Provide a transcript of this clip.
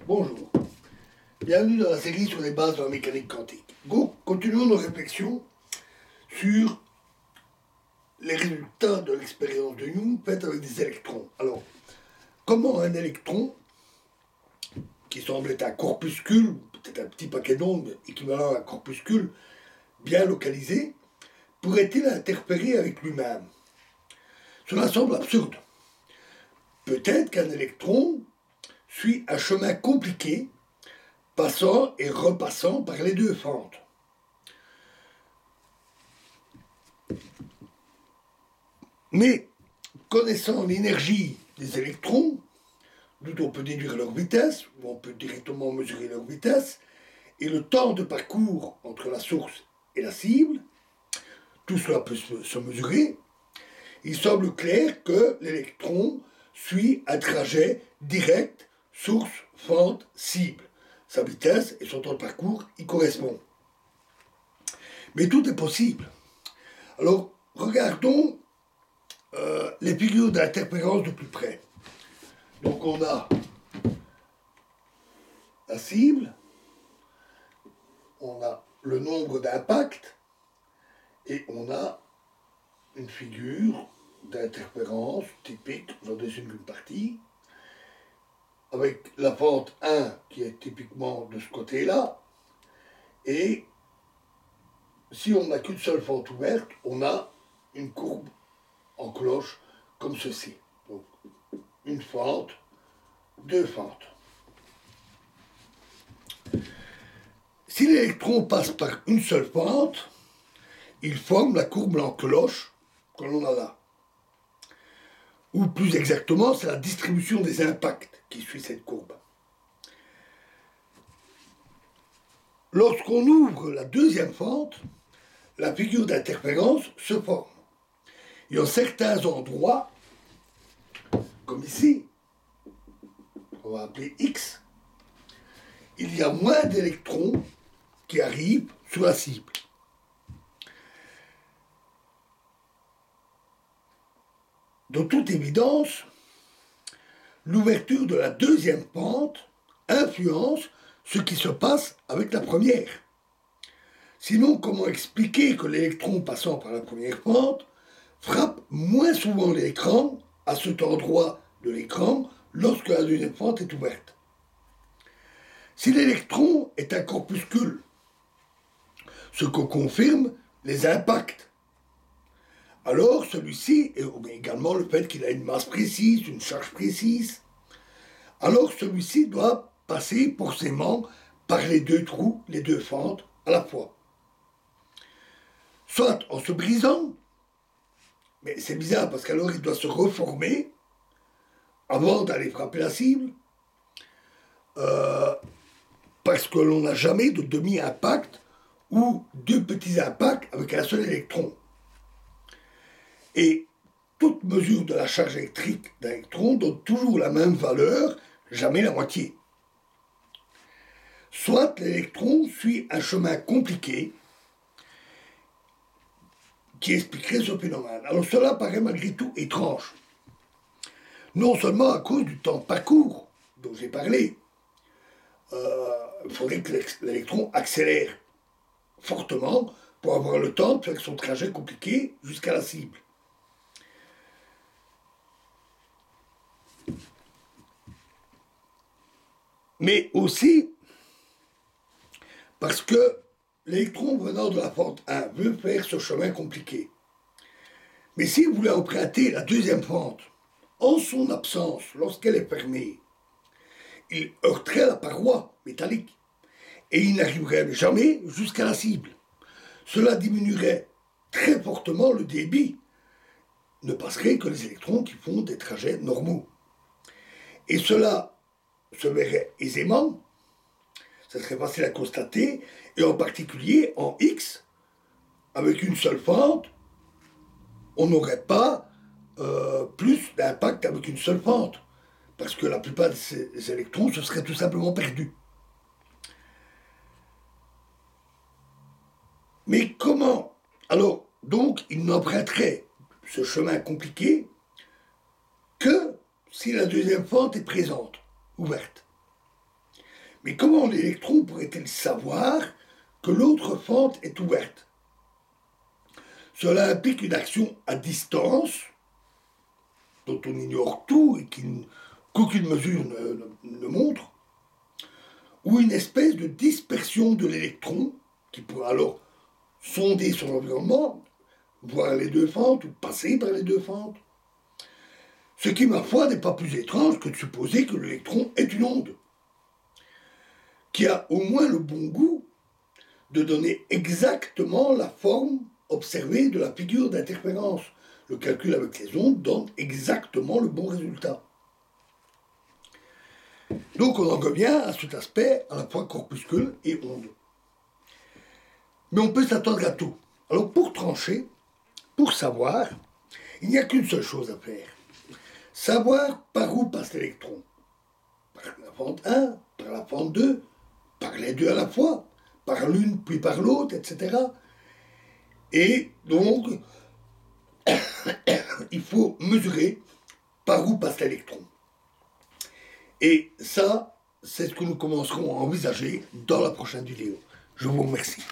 Bonjour, bienvenue dans la série sur les bases de la mécanique quantique. Continuons nos réflexions sur les résultats de l'expérience de Young faite avec des électrons. Alors, comment un électron, qui semble être un corpuscule, peut-être un petit paquet d'ondes équivalent à un corpuscule bien localisé, pourrait-il interférer avec lui-même? Cela semble absurde. Peut-être qu'un électron suit un chemin compliqué, passant et repassant par les deux fentes. Mais, connaissant l'énergie des électrons, d'où on peut déduire leur vitesse, ou on peut directement mesurer leur vitesse, et le temps de parcours entre la source et la cible, tout cela peut se mesurer, il semble clair que l'électron suit un trajet direct, source, fente, cible. Sa vitesse et son temps de parcours y correspondent. Mais tout est possible. Alors, regardons les figures d'interférence de plus près. Donc on a la cible, on a le nombre d'impacts, et on a une figure d'interférence typique, j'en dessine une partie, avec la fente 1 qui est typiquement de ce côté-là, et si on n'a qu'une seule fente ouverte, on a une courbe en cloche comme ceci. Donc, une fente, deux fentes. Si l'électron passe par une seule fente, il forme la courbe en cloche que l'on a là. Ou plus exactement, c'est la distribution des impacts qui suit cette courbe. Lorsqu'on ouvre la deuxième fente, la figure d'interférence se forme. Et en certains endroits, comme ici, on va appeler X, il y a moins d'électrons qui arrivent sur la cible. De toute évidence, l'ouverture de la deuxième fente influence ce qui se passe avec la première. Sinon, comment expliquer que l'électron passant par la première fente frappe moins souvent l'écran à cet endroit de l'écran lorsque la deuxième fente est ouverte? Si l'électron est un corpuscule, ce que confirment les impacts, alors celui-ci, et également le fait qu'il a une masse précise, une charge précise, alors celui-ci doit passer forcément par les deux trous, les deux fentes à la fois. Soit en se brisant, mais c'est bizarre parce qu'alors il doit se reformer avant d'aller frapper la cible, parce que l'on n'a jamais de demi-impact ou deux petits impacts avec un seul électron. Et toute mesure de la charge électrique d'un électron donne toujours la même valeur, jamais la moitié. Soit l'électron suit un chemin compliqué qui expliquerait ce phénomène. Alors cela paraît malgré tout étrange. Non seulement à cause du temps de parcours dont j'ai parlé, il faudrait que l'électron accélère fortement pour avoir le temps de faire son trajet compliqué jusqu'à la cible. Mais aussi parce que l'électron venant de la fente 1 veut faire ce chemin compliqué. Mais s'il voulait emprunter la deuxième fente, en son absence, lorsqu'elle est fermée, il heurterait la paroi métallique et il n'arriverait jamais jusqu'à la cible. Cela diminuerait très fortement le débit. Ne passerait que les électrons qui font des trajets normaux. Et cela se verrait aisément, ça serait facile à constater, et en particulier en X, avec une seule fente, on n'aurait pas plus d'impact avec une seule fente, parce que la plupart de ces électrons se seraient tout simplement perdus. Mais comment? Alors, donc, il n'emprunterait ce chemin compliqué que si la deuxième fente est présente, ouverte. Mais comment l'électron pourrait-il savoir que l'autre fente est ouverte? Cela implique une action à distance, dont on ignore tout et qu'aucune mesure ne montre, ou une espèce de dispersion de l'électron, qui pourrait alors sonder son environnement, voir les deux fentes ou passer par les deux fentes. Ce qui, ma foi, n'est pas plus étrange que de supposer que l'électron est une onde, qui a au moins le bon goût de donner exactement la forme observée de la figure d'interférence. Le calcul avec les ondes donne exactement le bon résultat. Donc on en revient à cet aspect à la fois corpuscule et onde. Mais on peut s'attendre à tout. Alors pour trancher, pour savoir, il n'y a qu'une seule chose à faire. Savoir par où passe l'électron. Par la fente 1, par la fente 2, par les deux à la fois, par l'une puis par l'autre, etc. Et donc, il faut mesurer par où passe l'électron. Et ça, c'est ce que nous commencerons à envisager dans la prochaine vidéo. Je vous remercie.